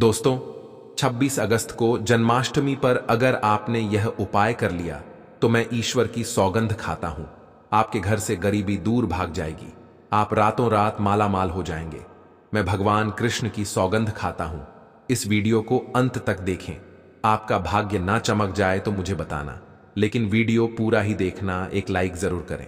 दोस्तों, 26 अगस्त को जन्माष्टमी पर अगर आपने यह उपाय कर लिया तो मैं ईश्वर की सौगंध खाता हूं, आपके घर से गरीबी दूर भाग जाएगी, आप रातों रात माला माल हो जाएंगे। मैं भगवान कृष्ण की सौगंध खाता हूं। इस वीडियो को अंत तक देखें। आपका भाग्य ना चमक जाए तो मुझे बताना, लेकिन वीडियो पूरा ही देखना, एक लाइक जरूर करें।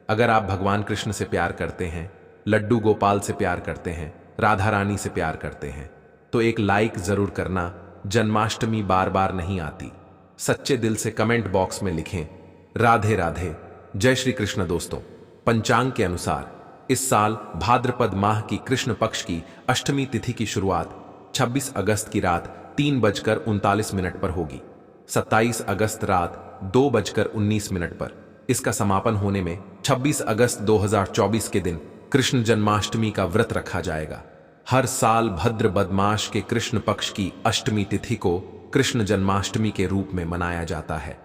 अगर आप भगवान कृष्ण से प्यार करते हैं, लड्डू गोपाल से प्यार करते हैं, राधा रानी से प्यार करते हैं, तो एक लाइक जरूर करना। जन्माष्टमी बार बार नहीं आती। सच्चे दिल से कमेंट बॉक्स में लिखें राधे राधे, जय श्री कृष्ण। दोस्तों, पंचांग के अनुसार इस साल भाद्रपद माह की कृष्ण पक्ष की अष्टमी तिथि की शुरुआत 26 अगस्त की रात 3:39 पर होगी। 27 अगस्त रात 2:19 पर इसका समापन होने में 26 अगस्त 2024 के दिन कृष्ण जन्माष्टमी का व्रत रखा जाएगा। हर साल भद्रपद मास के कृष्ण पक्ष की अष्टमी तिथि को कृष्ण जन्माष्टमी के रूप में मनाया जाता है।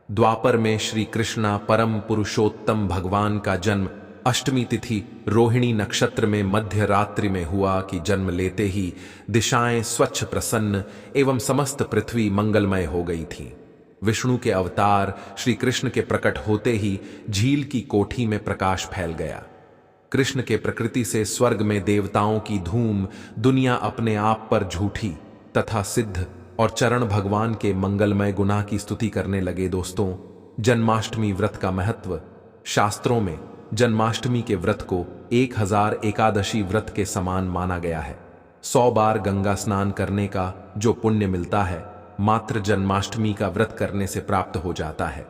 द्वापर में श्री कृष्णा परम पुरुषोत्तम भगवान का जन्म अष्टमी तिथि रोहिणी नक्षत्र में मध्य रात्रि में हुआ कि जन्म लेते ही दिशाएं स्वच्छ प्रसन्न एवं समस्त पृथ्वी मंगलमय हो गई थी। विष्णु के अवतार श्री कृष्ण के प्रकट होते ही झील की कोठी में प्रकाश फैल गया। कृष्ण के प्रकृति से स्वर्ग में देवताओं की धूम, दुनिया अपने आप पर झूठी तथा सिद्ध और चरण भगवान के मंगलमय गुना की स्तुति करने लगे। दोस्तों, जन्माष्टमी व्रत का महत्व। शास्त्रों में जन्माष्टमी के व्रत को 1000 एकादशी व्रत के समान माना गया है। 100 बार गंगा स्नान करने का जो पुण्य मिलता है, मात्र जन्माष्टमी का व्रत करने से प्राप्त हो जाता है।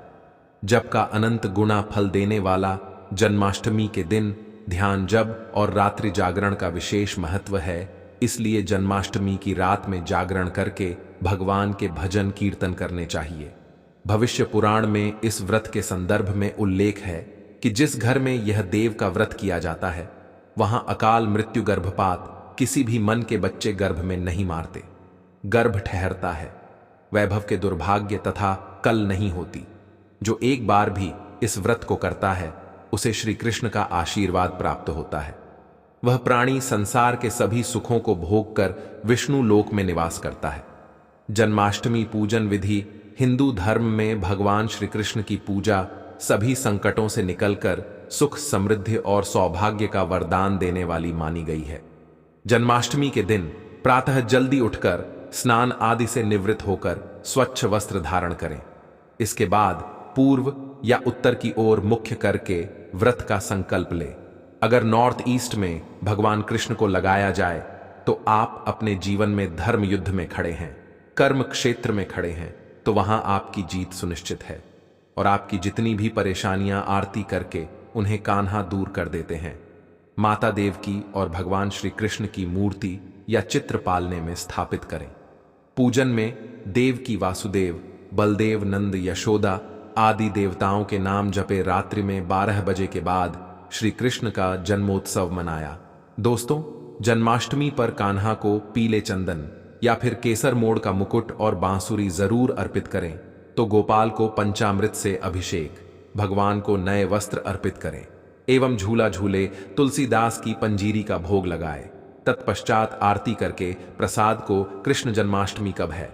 जप का अनंत गुना फल देने वाला जन्माष्टमी के दिन ध्यान, जप और रात्रि जागरण का विशेष महत्व है। इसलिए जन्माष्टमी की रात में जागरण करके भगवान के भजन कीर्तन करने चाहिए। भविष्य पुराण में इस व्रत के संदर्भ में उल्लेख है कि जिस घर में यह देव का व्रत किया जाता है, वहां अकाल मृत्यु, गर्भपात, किसी भी मन के बच्चे गर्भ में नहीं मारते, गर्भ ठहरता है, वैभव के दुर्भाग्य तथा कल नहीं होती। जो एक बार भी इस व्रत को करता है, उसे श्री कृष्ण का आशीर्वाद प्राप्त होता है। वह प्राणी संसार के सभी सुखों को भोग कर विष्णु लोक में निवास करता है। जन्माष्टमी पूजन विधि हिंदू धर्म में भगवान श्री कृष्ण की पूजा सभी संकटों से निकलकर सुख, समृद्धि और सौभाग्य का वरदान देने वाली मानी गई है। जन्माष्टमी के दिन प्रातः जल्दी उठकर स्नान आदि से निवृत्त होकर स्वच्छ वस्त्र धारण करें। इसके बाद पूर्व या उत्तर की ओर मुख्य करके व्रत का संकल्प ले। अगर नॉर्थ ईस्ट में भगवान कृष्ण को लगाया जाए तो आप अपने जीवन में धर्म युद्ध में खड़े हैं, कर्म क्षेत्र में खड़े हैं, तो वहां आपकी जीत सुनिश्चित है और आपकी जितनी भी परेशानियां आरती करके उन्हें कान्हा दूर कर देते हैं। माता देव की और भगवान श्री कृष्ण की मूर्ति या चित्र पालने में स्थापित करें। पूजन में देव की वासुदेव, बलदेव, नंद, यशोदा आदि देवताओं के नाम जपे। रात्रि में 12 बजे के बाद श्री कृष्ण का जन्मोत्सव मनाया। दोस्तों, जन्माष्टमी पर कान्हा को पीले चंदन या फिर केसर मोड़ का मुकुट और बांसुरी जरूर अर्पित करें। तो गोपाल को पंचामृत से अभिषेक, भगवान को नए वस्त्र अर्पित करें एवं झूला झूले, तुलसीदास की पंजीरी का भोग लगाए। तत्पश्चात आरती करके प्रसाद को कृष्ण जन्माष्टमी कब है।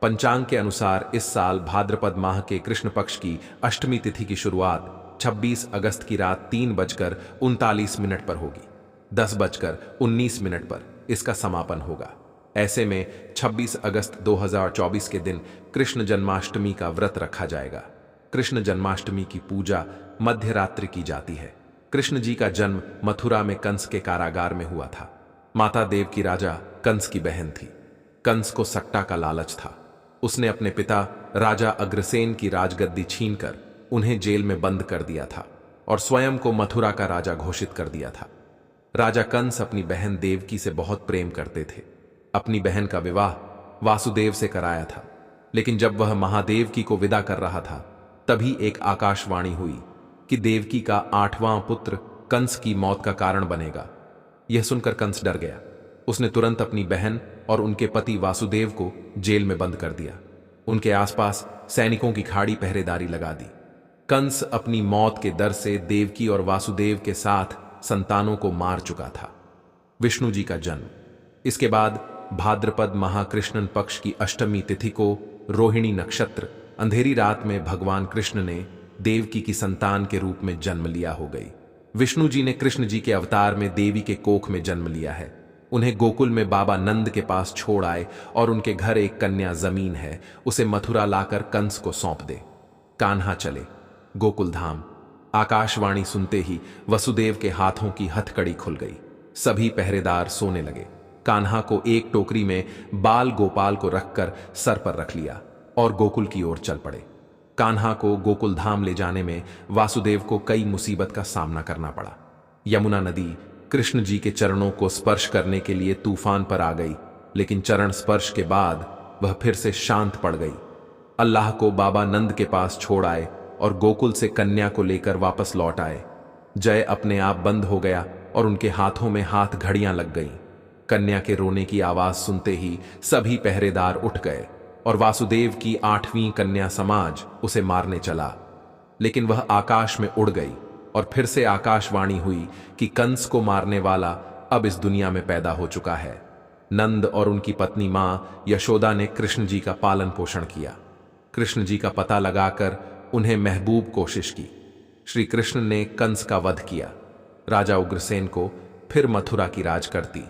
पंचांग के अनुसार इस साल भाद्रपद माह के कृष्ण पक्ष की अष्टमी तिथि की शुरुआत 26 अगस्त की रात 3:39 पर होगी। 10:19 पर इसका समापन होगा। ऐसे में 26 अगस्त 2024 के दिन कृष्ण जन्माष्टमी का व्रत रखा जाएगा। कृष्ण जन्माष्टमी की पूजा मध्य रात्रि की जाती है। कृष्ण जी का जन्म मथुरा में कंस के कारागार में हुआ था। माता देव की राजा कंस की बहन थी। कंस को सट्टा का लालच था। उसने अपने पिता राजा अग्रसेन की राजगद्दी छीनकर उन्हें जेल में बंद कर दिया था और स्वयं को मथुरा का राजा घोषित कर दिया था। राजा कंस अपनी बहन देवकी से बहुत प्रेम करते थे। अपनी बहन का विवाह वासुदेव से कराया था, लेकिन जब वह महादेवकी को विदा कर रहा था, तभी एक आकाशवाणी हुई कि देवकी का 8वां पुत्र कंस की मौत का कारण बनेगा। यह सुनकर कंस डर गया। उसने तुरंत अपनी बहन और उनके पति वासुदेव को जेल में बंद कर दिया। उनके आसपास सैनिकों की खाड़ी पहरेदारी लगा दी। कंस अपनी मौत के डर से देवकी और वासुदेव के साथ संतानों को मार चुका था। विष्णु जी का जन्म। इसके बाद भाद्रपद महाकृष्णन पक्ष की अष्टमी तिथि को रोहिणी नक्षत्र अंधेरी रात में भगवान कृष्ण ने देवकी की संतान के रूप में जन्म लिया हो गई। विष्णु जी ने कृष्ण जी के अवतार में देवी के कोख में जन्म लिया है। उन्हें गोकुल में बाबा नंद के पास छोड़ आए और उनके घर एक कन्या जमीन है, उसे मथुरा लाकर कंस को सौंप दे। कान्हा चले गोकुल धाम। आकाशवाणी सुनते ही वसुदेव के हाथों की हथकड़ी खुल गई। सभी पहरेदार सोने लगे। कान्हा को एक टोकरी में बाल गोपाल को रखकर सर पर रख लिया और गोकुल की ओर चल पड़े। कान्हा को गोकुल धाम ले जाने में वासुदेव को कई मुसीबत का सामना करना पड़ा। यमुना नदी कृष्ण जी के चरणों को स्पर्श करने के लिए तूफान पर आ गई, लेकिन चरण स्पर्श के बाद वह फिर से शांत पड़ गई। अल्लाह को बाबा नंद के पास छोड़ आए और गोकुल से कन्या को लेकर वापस लौट आए। जय अपने आप बंद हो गया और उनके हाथों में हाथ घड़ियां लग गईं। कन्या के रोने की आवाज सुनते ही सभी पहरेदार उठ गए और वासुदेव की 8वीं कन्या समाज उसे मारने चला, लेकिन वह आकाश में उड़ गई और फिर से आकाशवाणी हुई कि कंस को मारने वाला अब इस दुनिया में पैदा हो चुका है। नंद और उनकी पत्नी मां यशोदा ने कृष्ण जी का पालन पोषण किया। कृष्ण जी का पता लगाकर उन्हें महबूब कोशिश की। श्री कृष्ण ने कंस का वध किया। राजा उग्रसेन को फिर मथुरा की राज करती।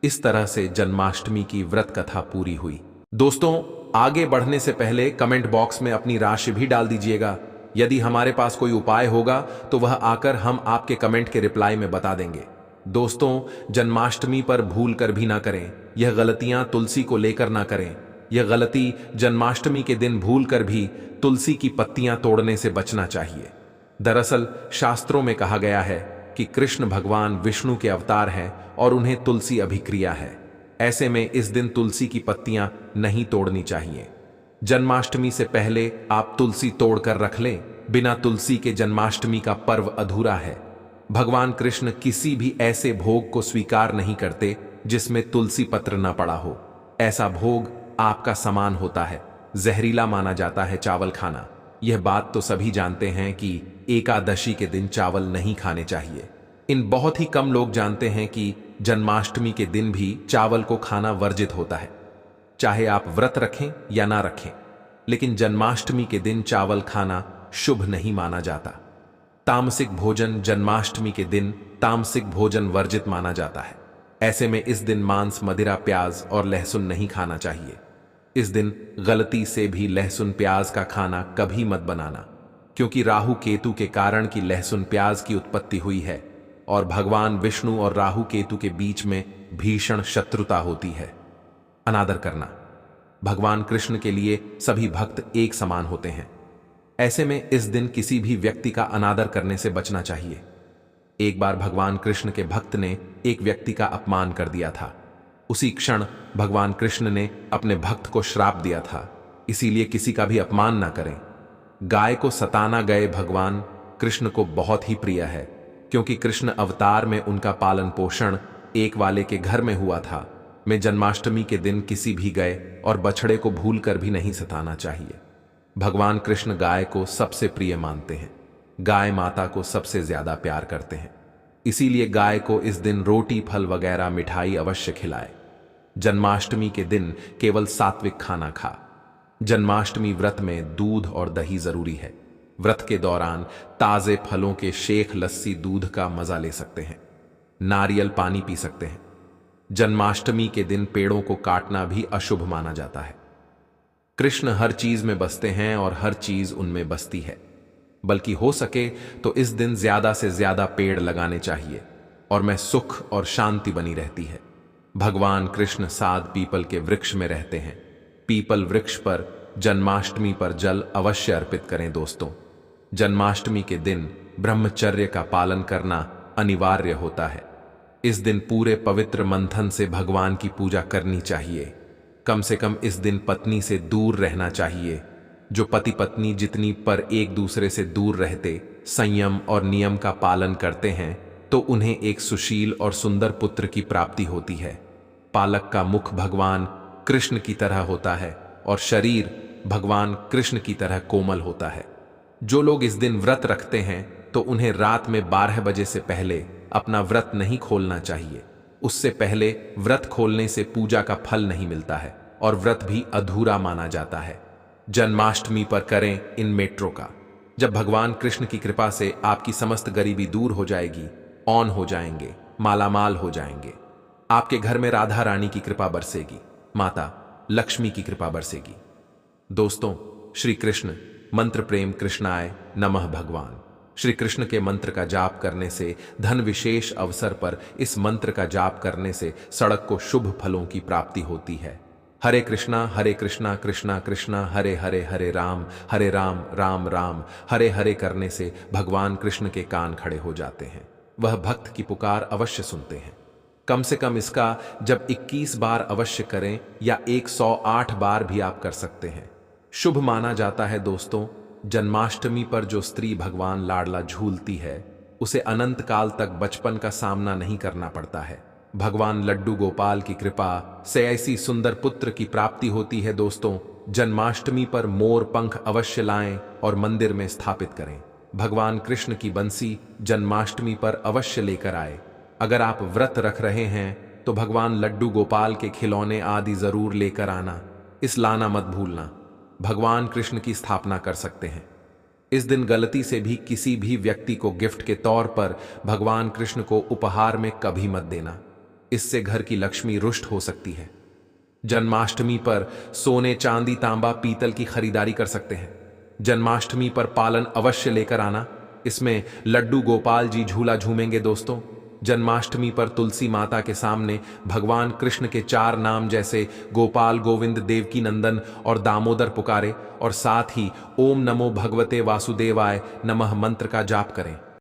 इस तरह से जन्माष्टमी की व्रत कथा पूरी हुई। दोस्तों, आगे बढ़ने से पहले कमेंट बॉक्स में अपनी राशि भी डाल दीजिएगा। यदि हमारे पास कोई उपाय होगा तो वह आकर हम आपके कमेंट के रिप्लाई में बता देंगे। दोस्तों, जन्माष्टमी पर भूल कर भी ना करें। यह गलतियां तुलसी को लेकर ना करें। यह गलती जन्माष्टमी के दिन भूल कर भी तुलसी की पत्तियां तोड़ने से बचना चाहिए। दरअसल शास्त्रों में कहा गया है कि कृष्ण भगवान विष्णु के अवतार हैं और उन्हें तुलसी अभिक्रिया है। ऐसे में इस दिन तुलसी की पत्तियां नहीं तोड़नी चाहिए। जन्माष्टमी से पहले आप तुलसी तोड़कर रख लें। बिना तुलसी के जन्माष्टमी का पर्व अधूरा है। भगवान कृष्ण किसी भी ऐसे भोग को स्वीकार नहीं करते जिसमें तुलसी पत्र न पड़ा हो। ऐसा भोग आपका समान होता है। जहरीला माना जाता है चावल खाना। यह बात तो सभी जानते हैं कि एकादशी के दिन चावल नहीं खाने चाहिए। इन बहुत ही कम लोग जानते हैं कि जन्माष्टमी के दिन भी चावल को खाना वर्जित होता है। चाहे आप व्रत रखें या ना रखें, लेकिन जन्माष्टमी के दिन चावल खाना शुभ नहीं माना जाता। तामसिक भोजन जन्माष्टमी के दिन तामसिक भोजन वर्जित माना जाता है। ऐसे में इस दिन मांस, मदिरा, प्याज और लहसुन नहीं खाना चाहिए। इस दिन गलती से भी लहसुन प्याज का खाना कभी मत बनाना, क्योंकि राहु केतु के कारण की लहसुन प्याज की उत्पत्ति हुई है और भगवान विष्णु और राहु केतु के बीच में भीषण शत्रुता होती है। अनादर करना। भगवान कृष्ण के लिए सभी भक्त एक समान होते हैं। ऐसे में इस दिन किसी भी व्यक्ति का अनादर करने से बचना चाहिए। एक बार भगवान कृष्ण के भक्त ने एक व्यक्ति का अपमान कर दिया था। उसी क्षण भगवान कृष्ण ने अपने भक्त को श्राप दिया था, इसीलिए किसी का भी अपमान ना करें। गाय को सताना गए भगवान कृष्ण को बहुत ही प्रिय है, क्योंकि कृष्ण अवतार में उनका पालन पोषण एक वाले के घर में हुआ था। मैं जन्माष्टमी के दिन किसी भी गए और बछड़े को भूल कर भी नहीं सताना चाहिए। भगवान कृष्ण गाय को सबसे प्रिय मानते हैं। गाय माता को सबसे ज्यादा प्यार करते हैं, इसीलिए गाय को इस दिन रोटी, फल वगैरह मिठाई अवश्य खिलाए। जन्माष्टमी के दिन केवल सात्विक खाना खा। जन्माष्टमी व्रत में दूध और दही जरूरी है। व्रत के दौरान ताजे फलों के शेख, लस्सी, दूध का मजा ले सकते हैं। नारियल पानी पी सकते हैं। जन्माष्टमी के दिन पेड़ों को काटना भी अशुभ माना जाता है। कृष्ण हर चीज में बसते हैं और हर चीज उनमें बसती है। बल्कि हो सके तो इस दिन ज्यादा से ज्यादा पेड़ लगाने चाहिए और में सुख और शांति बनी रहती है। भगवान कृष्ण साध पीपल के वृक्ष में रहते हैं। पीपल वृक्ष पर जन्माष्टमी पर जल अवश्य अर्पित करें। दोस्तों, जन्माष्टमी के दिन ब्रह्मचर्य का पालन करना अनिवार्य होता है। इस दिन पूरे पवित्र मंथन से भगवान की पूजा करनी चाहिए। कम से कम इस दिन पत्नी से दूर रहना चाहिए। जो पति पत्नी जितनी पर एक दूसरे से दूर रहते, संयम और नियम का पालन करते हैं, तो उन्हें एक सुशील और सुंदर पुत्र की प्राप्ति होती है। पालक का मुख भगवान कृष्ण की तरह होता है और शरीर भगवान कृष्ण की तरह कोमल होता है। जो लोग इस दिन व्रत रखते हैं तो उन्हें रात में 12 बजे से पहले अपना व्रत नहीं खोलना चाहिए। उससे पहले व्रत खोलने से पूजा का फल नहीं मिलता है और व्रत भी अधूरा माना जाता है। जन्माष्टमी पर करें इन मेट्रो का। जब भगवान कृष्ण की कृपा से आपकी समस्त गरीबी दूर हो जाएगी, ऑन हो जाएंगे, मालामाल हो जाएंगे। आपके घर में राधा रानी की कृपा बरसेगी, माता लक्ष्मी की कृपा बरसेगी। दोस्तों, श्री कृष्ण मंत्र प्रेम कृष्णाय नमः। भगवान श्री कृष्ण के मंत्र का जाप करने से, धन विशेष अवसर पर इस मंत्र का जाप करने से सड़क को शुभ फलों की प्राप्ति होती है। हरे कृष्णा कृष्णा कृष्णा हरे हरे, हरे राम राम राम हरे हरे करने से भगवान कृष्ण के कान खड़े हो जाते हैं। वह भक्त की पुकार अवश्य सुनते हैं। कम से कम इसका जब 21 बार अवश्य करें या 108 बार भी आप कर सकते हैं। शुभ माना जाता है। दोस्तों, जन्माष्टमी पर जो स्त्री भगवान लाडला झूलती है उसे अनंत काल तक बचपन का सामना नहीं करना पड़ता है। भगवान लड्डू गोपाल की कृपा से ऐसी सुंदर पुत्र की प्राप्ति होती है। दोस्तों, जन्माष्टमी पर मोर पंख अवश्य लाएं और मंदिर में स्थापित करें। भगवान कृष्ण की बंसी जन्माष्टमी पर अवश्य लेकर आए। अगर आप व्रत रख रहे हैं तो भगवान लड्डू गोपाल के खिलौने आदि जरूर लेकर आना, इस लाना मत भूलना। भगवान कृष्ण की स्थापना कर सकते हैं। इस दिन गलती से भी किसी भी व्यक्ति को गिफ्ट के तौर पर भगवान कृष्ण को उपहार में कभी मत देना, इससे घर की लक्ष्मी रुष्ट हो सकती है। जन्माष्टमी पर सोने चांदी तांबा पीतल की खरीदारी कर सकते हैं। जन्माष्टमी पर पालन अवश्य लेकर आना, इसमें लड्डू गोपाल जी झूला झूमेंगे। दोस्तों, जन्माष्टमी पर तुलसी माता के सामने भगवान कृष्ण के 4 नाम जैसे गोपाल, गोविंद, देवकी नंदन और दामोदर पुकारे और साथ ही ओम नमो भगवते वासुदेवाय नमः मंत्र का जाप करें।